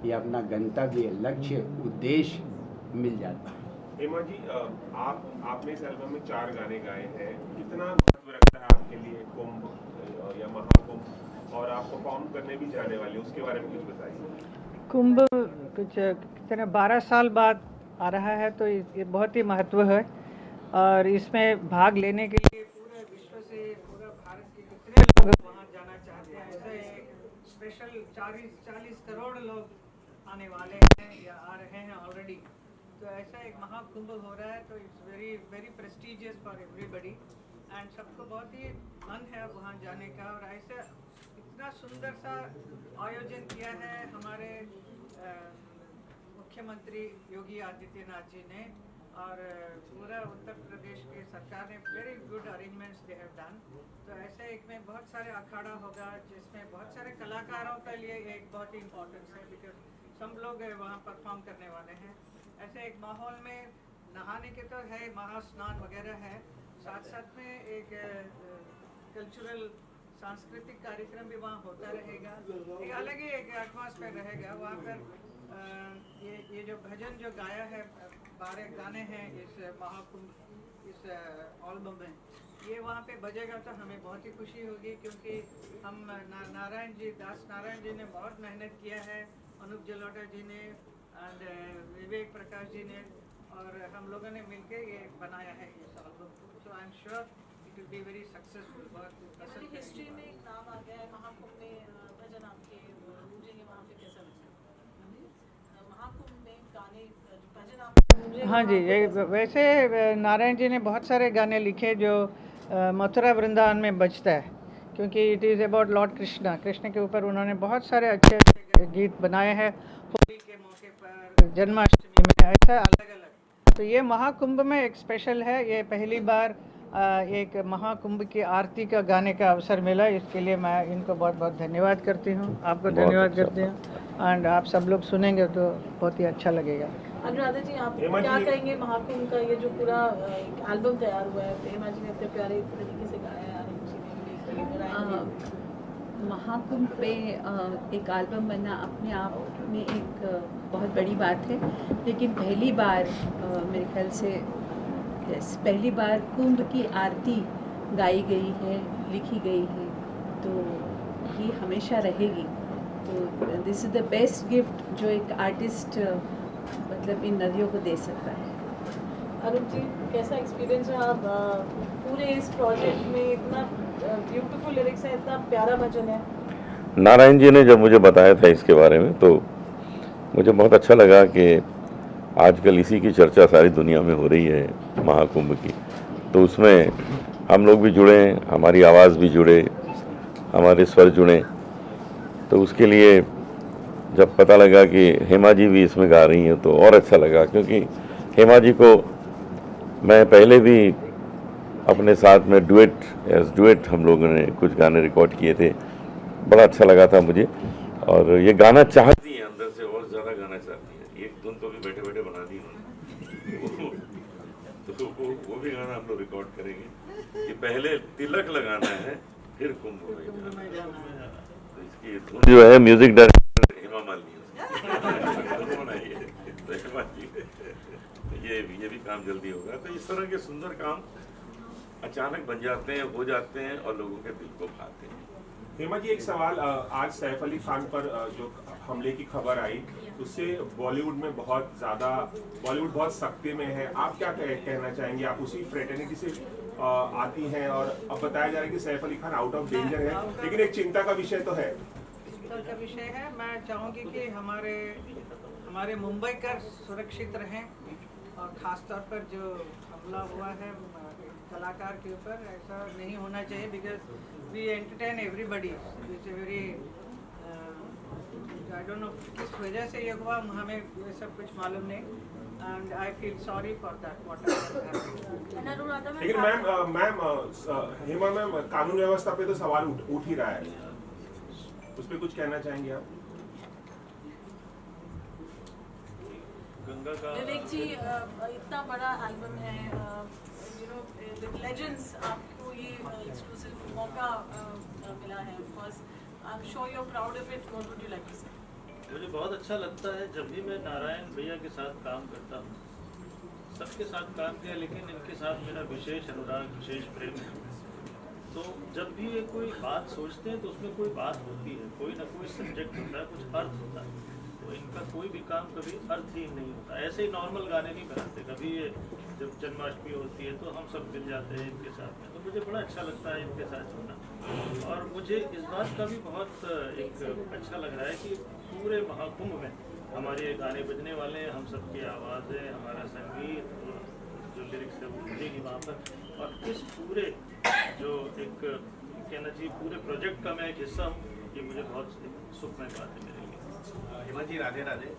या अपना गंतव्य, लक्ष्य, उद्देश्य मिल जाता है। हेमा जी, आपने इस एल्बम में 4 गाने गाए हैं। कितना महत्व रखता है आपके लिए कुंभ या महाकुंभ, और आप परफॉर्म करने भी जाने वाले, उसके बारे में कुछ बताइए। कुंभ कुछ कितने 12 साल बाद आ रहा है, तो ये बहुत ही महत्व है। और इसमें भाग लेने के लिए पूरे विश्व से, पूरा भारत के कितने लोग वहाँ जाना चाहते हैं। ऐसे एक स्पेशल 40 करोड़ लोग आने वाले हैं या आ रहे हैं ऑलरेडी। तो ऐसा एक महाकुंभ हो रहा है, तो it's very very prestigious for everybody and सबको बहुत ही मन है वहाँ जाने का। और ऐसे इतना सुंदर सा आयोजन किया है हमारे मुख्यमंत्री योगी आदित्यनाथ जी ने, और पूरा उत्तर प्रदेश की सरकार ने very good arrangements they have done. तो ऐसे एक में बहुत सारे अखाड़ा होगा, जिसमें बहुत सारे कलाकारों के लिए एक बहुत ही इम्पोर्टेंस है, बिकॉज सब लोग वहाँ परफॉर्म करने वाले हैं। ऐसे एक माहौल में नहाने के तो है, महास्नान वगैरह है, साथ साथ में एक कल्चरल सांस्कृतिक कार्यक्रम भी वहाँ होता रहेगा। एक अलग ही एक एटमॉस्फेयर रहेगा वहाँ पर। ये जो भजन जो गाया है, 12 गाने हैं इस महाकुंभ इस एल्बम में, ये वहाँ पे बजेगा तो हमें बहुत ही खुशी होगी, क्योंकि हम नारायण जी, दास नारायण जी ने बहुत मेहनत किया है, अनूप जलोटा जी ने एंड विवेक प्रकाश जी ने, और हम लोगों ने मिलके ये बनाया है इस album. So I am sure it will be very successful. बहुत हिस्ट्री में एक नाम आ गया है महाकुंभ में, भजन आपके गूंजेंगे वहाँ पे, कैसा लगता है महाकुंभ में गाने भजन आप? हाँ जी, ये वैसे नारायण जी ने बहुत सारे गाने लिखे जो मथुरा वृंदावन में बजता है, क्योंकि it is about Lord Krishna के ऊपर उन्होंने बहुत सारे अच्छे अच्छे गीत बनाए हैं। होली के मौके पर, जन्माष्टमी में, ऐसा अलग अलग। तो ये महाकुंभ में एक स्पेशल है, ये पहली बार एक महाकुंभ की आरती का गाने का अवसर मिला। इसके लिए मैं इनको बहुत बहुत धन्यवाद करती हूँ, आपको धन्यवाद करती हूँ। एंड आप सब लोग सुनेंगे तो बहुत ही अच्छा लगेगा। अनुराधा जी, आप क्या कहेंगे महाकुंभ का ये जो पूरा एल्बम तैयार हुआ है, हेमा जी ने इतने प्यारे तरीके से गाया है, महाकुंभ पे एक एल्बम बनना अपने आप में एक बहुत बड़ी बात है, लेकिन पहली बार मेरे ख्याल से पहली बार कुंभ की आरती गाई गई है, लिखी गई है, तो ये हमेशा रहेगी। तो this is the best gift जो एक आर्टिस्ट मतलब इन नदियों को दे सकता है। अरुण जी, कैसा एक्सपीरियंस है? आप पूरे इस प्रोजेक्ट में इतना ब्यूटीफुल लिरिक्स है, इतना प्यारा भजन है। नारायण जी ने जब मुझे बताया था इसके बारे में, तो मुझे बहुत अच्छा लगा कि आजकल इसी की चर्चा सारी दुनिया में हो रही है, महाकुंभ की। तो उसमें हम लोग भी जुड़े, हमारी आवाज़ भी जुड़े, हमारे स्वर जुड़े। तो उसके लिए जब पता लगा कि हेमा जी भी इसमें गा रही हैं तो और अच्छा लगा, क्योंकि हेमा जी को मैं पहले भी अपने साथ में डुएट हम लोगों ने कुछ गाने रिकॉर्ड किए थे, बड़ा अच्छा लगा था मुझे। और ये गाना चाहती हैं अंदर से, और ज़्यादा गाना चाहती हैं। एक धुन तो भी बैठे बैठे बना दी उन्होंने, तो वो भी गाना हम लोग रिकॉर्ड करेंगे कि पहले तिलक लगाना है फिर कुंभ में जाना है। तो इसकी धुन जो है म्यूजिक डायरेक्टर हेमा मालिनी ये भी काम जल्दी होगा। तो इस तरह के सुंदर काम अचानक बन जाते हैं, हो जाते हैं और लोगों के दिल को भाते हैं। हेमा जी, एक सवाल, आज सैफ अली खान पर जो हमले की खबर आई, उससे बॉलीवुड बहुत सख्ती में है। आप क्या कहना चाहेंगे? आप उसी फ्रेटर्निटी से आती हैं, और अब बताया जा रहा है कि Saif Ali Khan out of danger है, लेकिन एक चिंता का विषय तो है। चिंता का विषय है। मैं चाहूँगी कि हमारे मुंबई कर सुरक्षित रहें, और ख़ास तौर पर जो हमला हुआ है कलाकार के ऊपर, ऐसा नहीं होना चाहिए, because we entertain everybody. It's very I don't know किस वजह से ये हुआ, हमें ये सब कुछ मालूम नहीं, and I feel sorry for that what happened. लेकिन मैम हेमा मैम, कानून व्यवस्था पे तो सवाल उठ ही रहा है, उस पर कुछ कहना चाहेंगे आप? विवेक जी, इतना बड़ा एल्बम है, यू नो विद लेजेंड्स, आपको ये एक्सक्लूसिव मौका मिला है। Of course I am sure you are proud of it. What would you like to say? मुझे बहुत अच्छा लगता है जब भी मैं नारायण भैया के साथ काम करता हूँ। सबके साथ काम किया, लेकिन इनके साथ मेरा विशेष अनुराग, विशेष प्रेम है। तो जब भी ये कोई बात सोचते हैं तो उसमें कोई बात होती है, कोई ना कोई सब्जेक्ट होता है, कुछ अर्थ होता है। तो इनका कोई भी काम कभी अर्थहीन नहीं होता। ऐसे ही नॉर्मल गाने नहीं बनाते। कभी ये जब जन्माष्टमी होती है तो हम सब मिल जाते हैं इनके साथ में, तो मुझे बड़ा अच्छा लगता है इनके साथ होना। और मुझे इस बात का भी बहुत एक अच्छा लग रहा है कि पूरे महाकुंभ में हमारे गाने बजने वाले हैं, हम सबकी आवाज़ें, हमारा संगीत, जो लिरिक्स है वो बजेगी वहाँ पर। और इस पूरे जो एक कहना चाहिए पूरे प्रोजेक्ट का मैं एक हिस्सा हूँ, ये मुझे बहुत सुखमय बात है मेरे लिए। हेमा जी राधे राधे।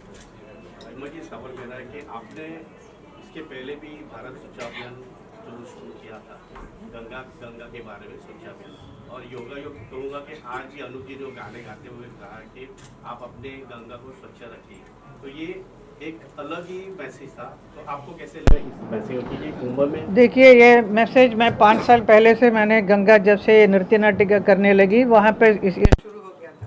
हेमा जी सवाल मेरा है कि आपने इसके पहले भी भारत स्वच्छ अभियान जो शुरू किया था, गंगा के बारे में स्वच्छ अभियान, और योगा योग कहूँगा कि आज ही अनुज जी जो गाने गाते हुए कहा कि आप अपने गंगा को स्वच्छ रखिए, तो ये एक अलग ही मैसेज था। तो आपको कैसे लगा इस मैसेज की कि कुंभ में? देखिए, ये मैसेज मैं 5 साल पहले से मैंने गंगा जब से नृत्य नाटिका करने लगी वहाँ पे ये शुरू हो गया था,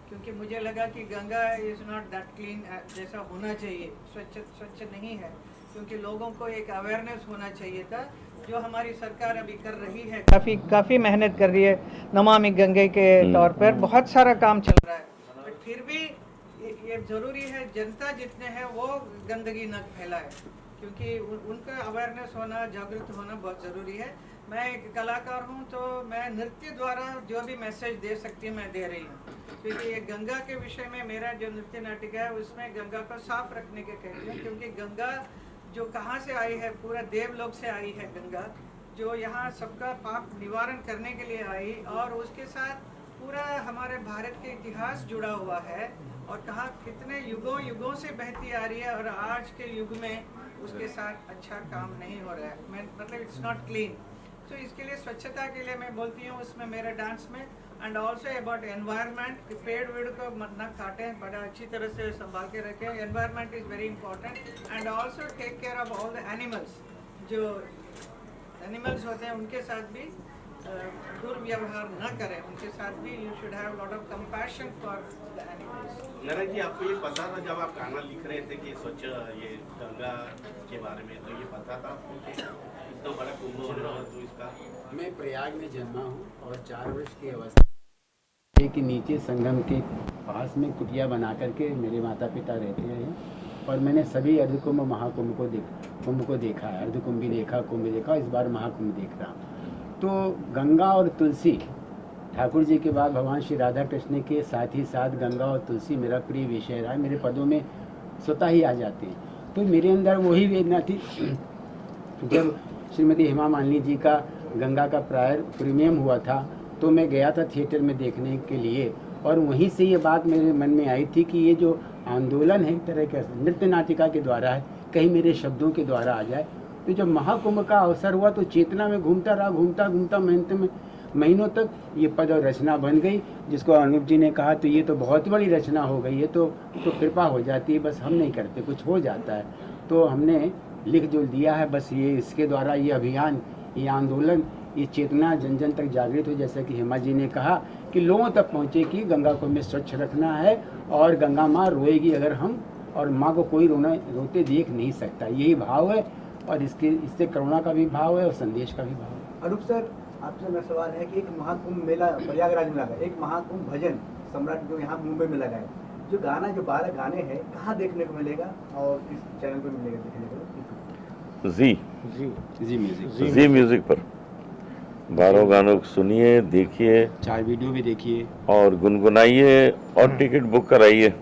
क्योंकि मुझे लगा कि Ganga is not that clean जैसा होना चाहिए, स्वच्छ नहीं है, क्योंकि लोगों को एक अवेयरनेस होना चाहिए था, जो हमारी सरकार अभी कर रही है। काफ़ी मेहनत कर रही है नमामि गंगे के तौर पर, बहुत सारा काम चल रहा है, बट फिर भी ये ज़रूरी है जनता जितने हैं वो गंदगी न फैलाए, क्योंकि उनका अवेयरनेस होना, जागरूक होना बहुत ज़रूरी है। मैं एक कलाकार हूँ, तो मैं नृत्य द्वारा जो भी मैसेज दे सकती हूँ मैं दे रही हूँ, क्योंकि ये गंगा के विषय में मेरा जो नृत्य नाटिका है उसमें गंगा को साफ रखने के कहती हूँ, क्योंकि गंगा जो कहाँ से आई है, पूरा देवलोक से आई है गंगा, जो यहाँ सबका पाप निवारण करने के लिए आई, और उसके साथ पूरा हमारे भारत के इतिहास जुड़ा हुआ है, और कहाँ कितने युगों से बहती आ रही है, और आज के युग में उसके साथ अच्छा काम नहीं हो रहा है, मतलब इट्स नॉट क्लीन। तो इसके लिए स्वच्छता के लिए मैं बोलती हूँ उसमें मेरे डांस में, एंड ऑल्सो अबाउट एनवायरनमेंट, कि पेड़ वेड़ को न काटें, बड़ा अच्छी तरह से संभाल के रखें, environment is very important, and also take care of all the animals, जो एनिमल्स होते हैं उनके साथ भी दुर्व्यवहार न करें, उनके साथ भी you should have lot of compassion for the animals. Narayan ji, आपको ये पता था जब आप गाना लिख रहे थे कि स्वच्छ ये गंगा के बारे में, तो ये पता था आपको कि इतना बड़ा कुंभ होने वाला, तो इसका? मैं प्रयाग में जन्मा हूँ और 4 वर्ष की अवस्था के नीचे संगम के पास में कुटिया बना करके मेरे माता पिता रहते हैं, और मैंने सभी अर्धकुंभ महाकुंभ को देखा है, अर्धकुंभ भी देखा, कुंभ देखा, इस बार महाकुंभ देख रहा हूँ। तो गंगा और तुलसी ठाकुर जी के बाद भगवान श्री राधा कृष्ण के साथ ही साथ गंगा और तुलसी मेरा प्रिय विषय रहा है, मेरे पदों में स्वतः ही आ जाते हैं। तो मेरे अंदर वही वेदना थी जब श्रीमती हेमा मालिनी जी का गंगा का प्रीमियम हुआ था, तो मैं गया था थिएटर में देखने के लिए, और वहीं से ये बात मेरे मन में आई थी कि ये जो आंदोलन है एक तरह का नृत्य नाटिका के द्वारा है, कहीं मेरे शब्दों के द्वारा आ जाए। तो जब महाकुंभ का अवसर हुआ तो चेतना में घूमता महीनों तक ये पद और रचना बन गई, जिसको अनूप जी ने कहा तो ये तो बहुत बड़ी रचना हो गई, ये तो कृपा हो जाती है, बस हम नहीं करते, कुछ हो जाता है। तो हमने लिख जो दिया है, बस ये इसके द्वारा ये अभियान, ये आंदोलन, ये चेतना जन जन तक जागृत हो, जैसा कि हेमा जी ने कहा कि लोगों तक पहुँचे कि गंगा को हमें स्वच्छ रखना है, और गंगा माँ रोएगी अगर हम, और माँ को कोई रोते देख नहीं सकता, यही भाव है, और इससे करुणा का भी भाव है और संदेश का भी भाव है। अनूप सर, आपसे मेरा सवाल है कि एक महाकुंभ मेला प्रयागराज में लगा, एक महाकुंभ भजन सम्राट जो यहाँ मुंबई में लगा है, जो गाना जो 12 गाने हैं कहाँ देखने को मिलेगा और किस चैनल पर मिलेगा देखने को? जी म्यूजिक पर 12 गानों को सुनिए, देखिए, 4 वीडियो भी देखिए और गुनगुनाइए, और टिकट बुक कराइए।